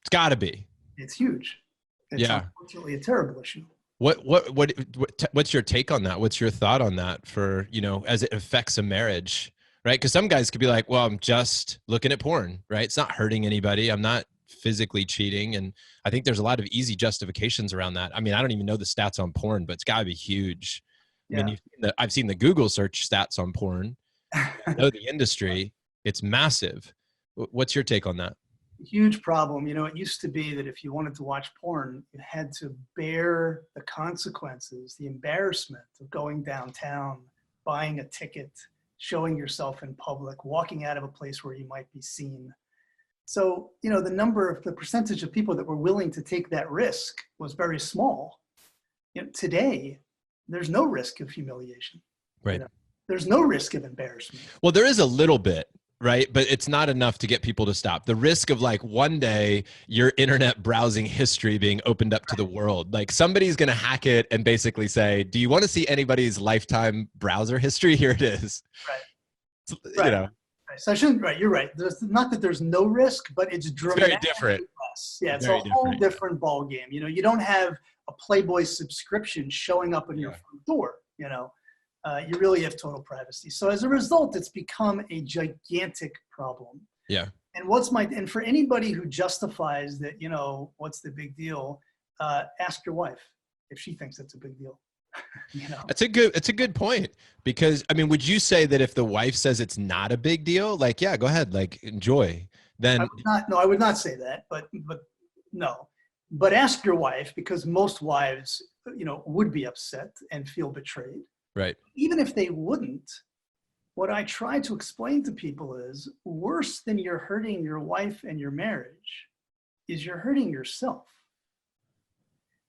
It's got to be. It's huge. It's Yeah. unfortunately a terrible issue. What's your take on that? What's your thought on that for, as it affects a marriage, right? Because some guys could be like, well, I'm just looking at porn, right? It's not hurting anybody. I'm not physically cheating. And I think there's a lot of easy justifications around that. I mean, I don't even know the stats on porn, but it's got to be huge. Yeah. I mean, I've seen the Google search stats on porn. I know the industry, it's massive. What's your take on that? Huge problem. It used to be that if you wanted to watch porn, you had to bear the consequences, the embarrassment of going downtown, buying a ticket, showing yourself in public, walking out of a place where you might be seen. So, the percentage of people that were willing to take that risk was very small. Today, there's no risk of humiliation. Right. There's no risk of embarrassment. Well, there is a little bit. Right. But it's not enough to get people to stop. The risk of like one day your internet browsing history being opened up to the world, like somebody's going to hack it and basically say, do you want to see anybody's lifetime browser history? Here it is. Right. Right. So you're right. There's not that there's no risk, but it's dramatically very different. less. Yeah. It's a whole different ball game. You don't have a Playboy subscription showing up in your front door, you really have total privacy. So as a result, it's become a gigantic problem. Yeah. And for anybody who justifies that, what's the big deal? Ask your wife if she thinks it's a big deal. It's a good point, because I mean, would you say that if the wife says it's not a big deal, like, yeah, go ahead, like enjoy, then I would not say that, but no, but ask your wife, because most wives, would be upset and feel betrayed. Right. Even if they wouldn't, what I try to explain to people is worse than you're hurting your wife and your marriage is you're hurting yourself.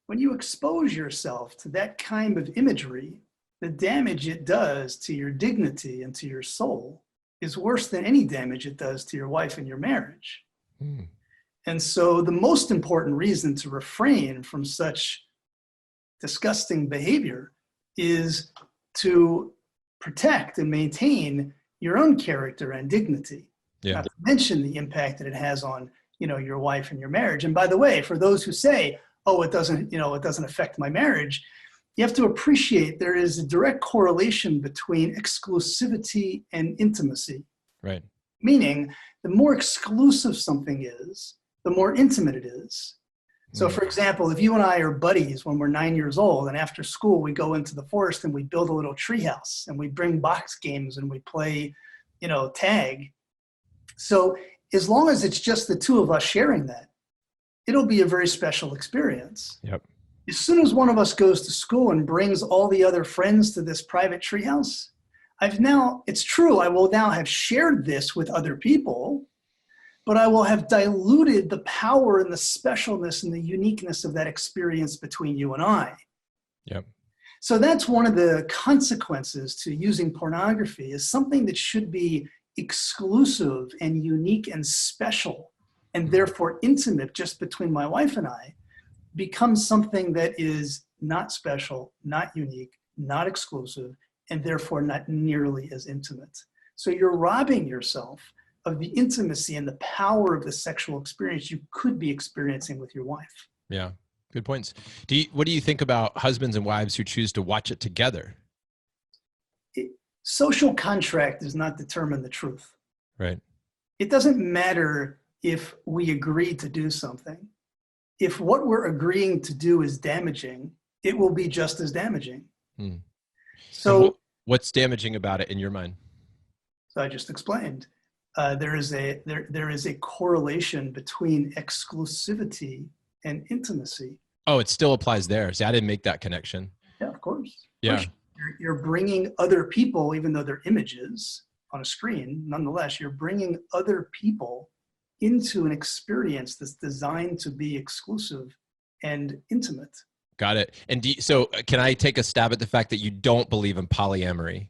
When you expose yourself to that kind of imagery, the damage it does to your dignity and to your soul is worse than any damage it does to your wife and your marriage. And so the most important reason to refrain from such disgusting behavior is to protect and maintain your own character and dignity. Yeah. Not to mention the impact that it has on, your wife and your marriage. And by the way, for those who say, oh, it doesn't affect my marriage, you have to appreciate there is a direct correlation between exclusivity and intimacy. Right. Meaning, the more exclusive something is, the more intimate it is. So for example, if you and I are buddies when we're 9 years old, and after school we go into the forest and we build a little treehouse and we bring box games and we play, tag. So as long as it's just the two of us sharing that, it'll be a very special experience. Yep. As soon as one of us goes to school and brings all the other friends to this private treehouse, it's true, I will now have shared this with other people, but I will have diluted the power and the specialness and the uniqueness of that experience between you and I. Yep. So that's one of the consequences to using pornography, is something that should be exclusive and unique and special, and therefore intimate just between my wife and I, becomes something that is not special, not unique, not exclusive, and therefore not nearly as intimate. So you're robbing yourself of the intimacy and the power of the sexual experience you could be experiencing with your wife. Yeah, good points. What do you think about husbands and wives who choose to watch it together? Social contract does not determine the truth. Right. It doesn't matter if we agree to do something. If what we're agreeing to do is damaging, it will be just as damaging. So what's damaging about it in your mind? So I just explained. There is a correlation between exclusivity and intimacy. Oh, it still applies there. See, I didn't make that connection. Yeah, of course. Yeah. You're bringing other people, even though they're images on a screen, nonetheless, you're bringing other people into an experience that's designed to be exclusive and intimate. Got it. And so can I take a stab at the fact that you don't believe in polyamory?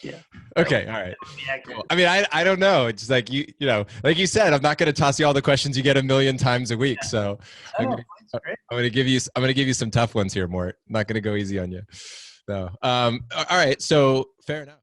Yeah. Okay. All right. Cool. I mean, I don't know. It's like, like you said, I'm not going to toss you all the questions you get a million times a week. So I'm going to give you some tough ones here, Mort. I'm not going to go easy on you. So, all right. So fair enough.